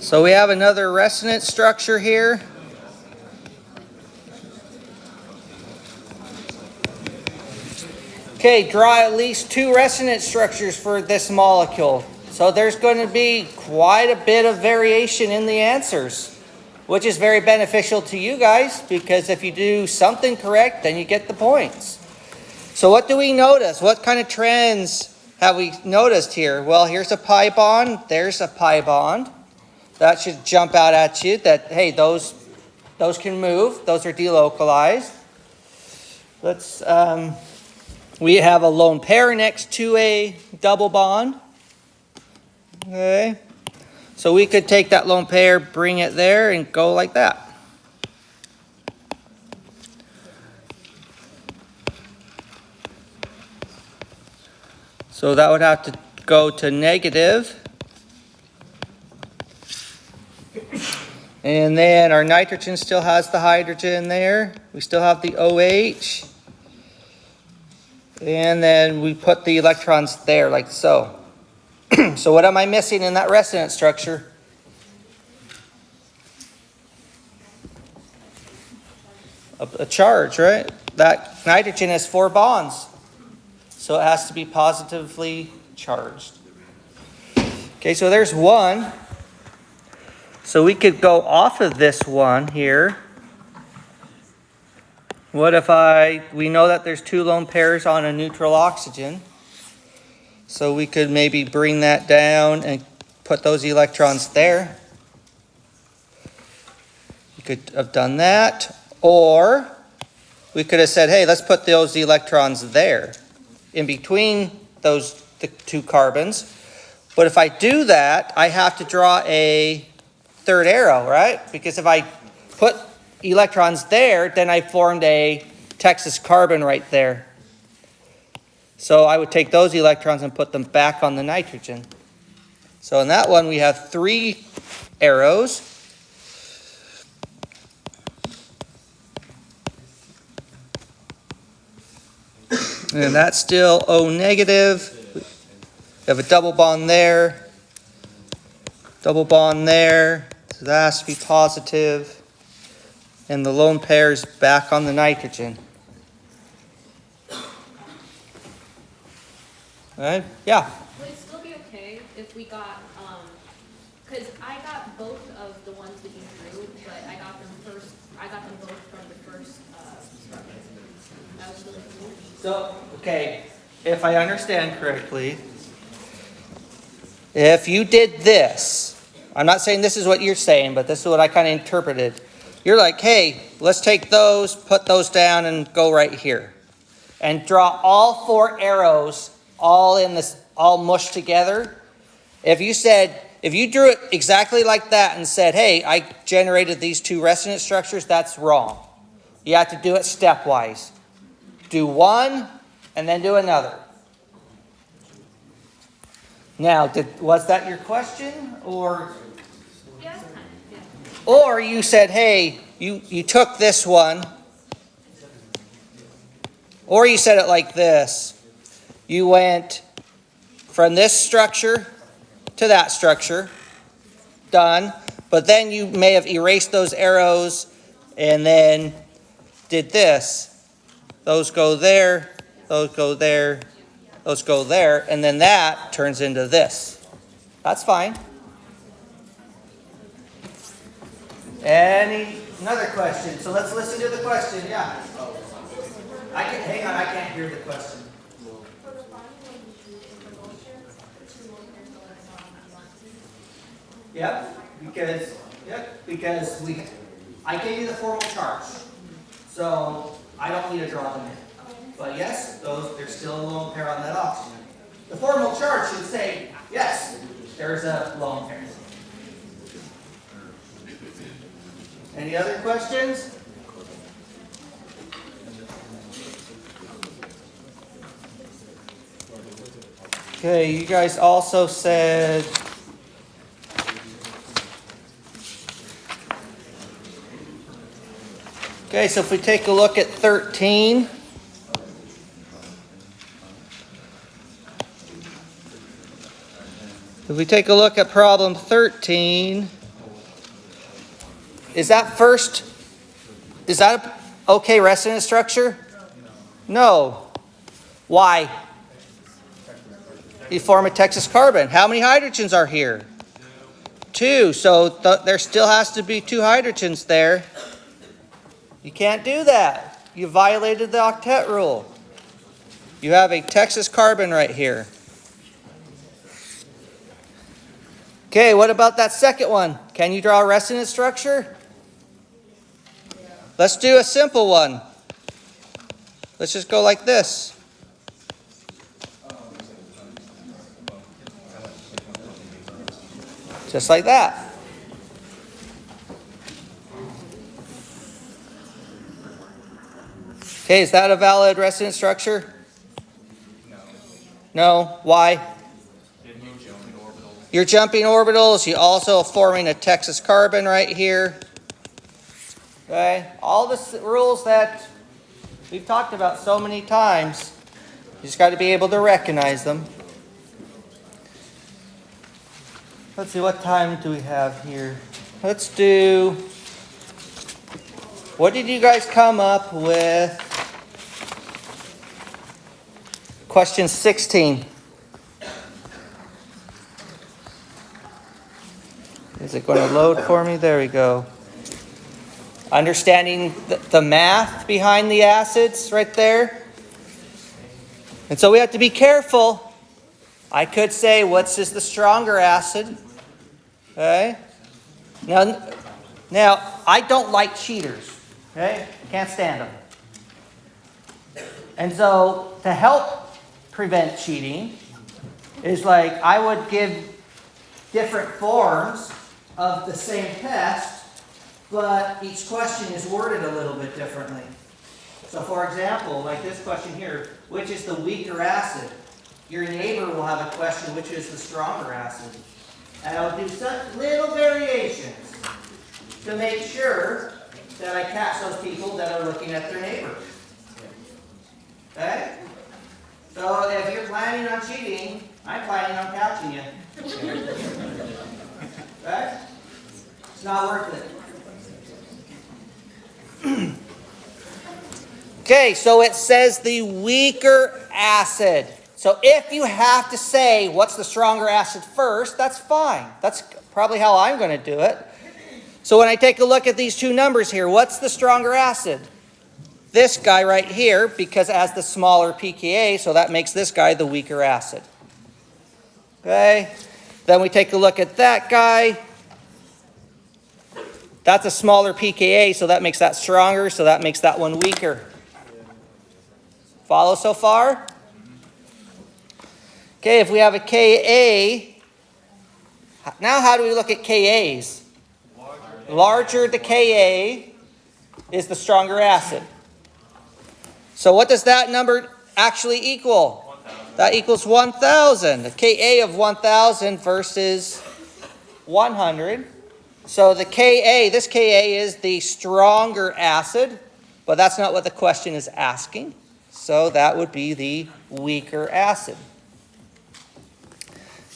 So we have another resonance structure here. Okay, draw at least 2 resonance structures for this molecule. So there's going to be quite a bit of variation in the answers, which is very beneficial to you guys, because if you do something correct, then you get the points. So what do we notice? What kind of trends have we noticed here? Well, here's a pi bond. There's a pi bond. That should jump out at you that, hey, those can move. Those are delocalized. We have a lone pair next to a double bond. Okay. So we could take that lone pair, bring it there, and go like that. So that would have to go to negative. And then our nitrogen still has the hydrogen there. We still have the OH. And then we put the electrons there like so. So what am I missing in that resonance structure? A charge, right? That nitrogen has 4 bonds. So it has to be positively charged. Okay, so there's 1. So we could go off of this one here. What if we know that there's 2 lone pairs on a neutral oxygen. So we could maybe bring that down and put those electrons there. We could have done that. Or we could have said, hey, let's put those electrons there in between the 2 carbons. But if I do that, I have to draw a 3rd arrow, right? Because if I put electrons there, then I formed a Texas carbon right there. So I would take those electrons and put them back on the nitrogen. So in that one, we have 3 arrows. And that's still O negative. We have a double bond there. Double bond there. So that has to be positive. And the lone pair is back on the nitrogen. Right? Yeah. Would it still be okay if we got, because I got both of the ones that you drew, but I got them both from the first structure. That was really cool. So, okay, if I understand correctly, if you did this, I'm not saying this is what you're saying, but this is what I kind of interpreted. You're like, hey, let's take those, put those down, and go right here. And draw all 4 arrows all mushed together. If you drew it exactly like that and said, hey, I generated these 2 resonance structures, that's wrong. You have to do it stepwise. Do one, and then do another. Now, was that your question? Or you said, hey, you took this one. Or you said it like this. You went from this structure to that structure. Done. But then you may have erased those arrows and then did this. Those go there, those go there, those go there, and then that turns into this. That's fine. Another question? So let's listen to the question. Yeah. Hang on, I can't hear the question. Yep, because I gave you the formal charge. So I don't need to draw them in. But yes, there's still a lone pair on that oxygen. The formal charge should say, yes, there's a lone pair. Any other questions? Okay, you guys also said Okay, so if we take a look at 13. If we take a look at problem 13, is that okay resonance structure? No. Why? You form a Texas carbon. How many hydrogens are here? 2. So there still has to be 2 hydrogens there. You can't do that. You violated the octet rule. You have a Texas carbon right here. Okay, what about that second one? Can you draw a resonance structure? Let's do a simple one. Let's just go like this. Just like that. Okay, is that a valid resonance structure? No. Why? You're jumping orbitals. You're also forming a Texas carbon right here. Okay, all the rules that we've talked about so many times, you just got to be able to recognize them. Let's see, what time do we have here? Let's do, what did you guys come up with? Question 16. Is it going to load for me? There we go. Understanding the math behind the acids right there. And so we have to be careful. I could say, what's the stronger acid? Okay. Now, I don't like cheaters. Okay? Can't stand them. And so, to help prevent cheating, is like I would give different forms of the same test, but each question is worded a little bit differently. So for example, like this question here, which is the weaker acid? Your neighbor will have a question, which is the stronger acid? And I'll do such little variations to make sure that I catch those people that are looking at their neighbor. Okay? So if you're planning on cheating, I'm planning on catching you. Right? It's not worth it. Okay, so it says the weaker acid. So if you have to say what's the stronger acid first, that's fine. That's probably how I'm going to do it. So when I take a look at these two numbers here, what's the stronger acid? This guy right here, because it has the smaller pKa, so that makes this guy the weaker acid. Okay? Then we take a look at that guy. That's a smaller pKa, so that makes that stronger, so that makes that one weaker. Follow so far? Okay, if we have a Ka, now how do we look at Kas? Larger the Ka is the stronger acid. So what does that number actually equal? 1,000. That equals 1,000. The Ka of 1,000 versus 100. So the Ka, this Ka is the stronger acid, but that's not what the question is asking. So that would be the weaker acid.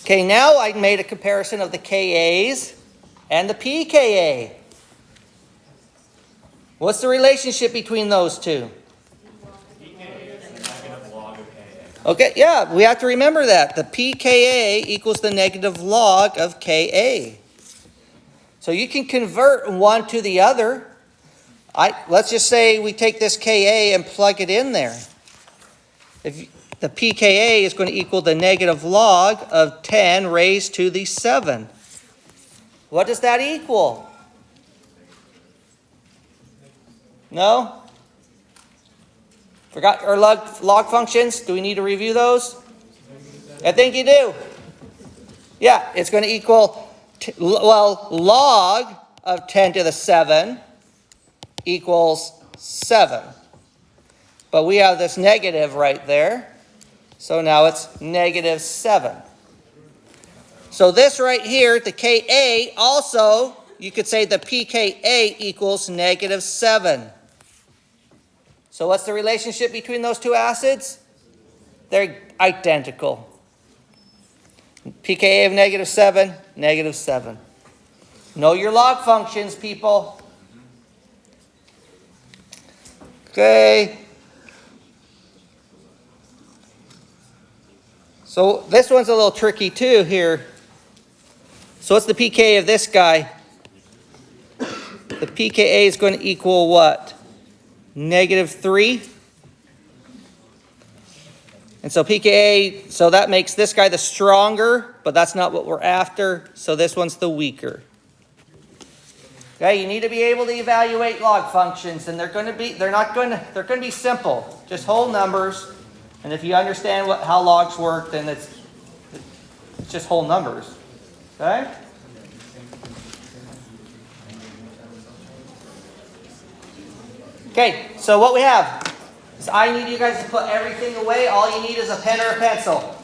Okay, now I made a comparison of the Kas and the pKa. What's the relationship between those two? Okay, yeah, we have to remember that. The pKa equals the negative log of Ka. So you can convert one to the other. Let's just say we take this Ka and plug it in there. If the pKa is going to equal the negative log of 10 raised to the 7. What does that equal? No? Forgot our log functions? Do we need to review those? I think you do. Yeah, it's going to equal, log of 10 to the 7 equals 7. But we have this negative right there. So now it's negative 7. So this right here, the Ka also, you could say the pKa equals negative 7. So what's the relationship between those two acids? They're identical. pKa of -7, -7. Know your log functions, people. Okay. So this one's a little tricky too here. So what's the pKa of this guy? The pKa is going to equal what? -3. And so pKa, so that makes this guy the stronger, but that's not what we're after. So this one's the weaker. Okay, you need to be able to evaluate log functions, and they're going to be simple, just whole numbers. And if you understand how logs work, then it's just whole numbers. Okay? Okay, so what we have is I need you guys to put everything away. All you need is a pen or a pencil.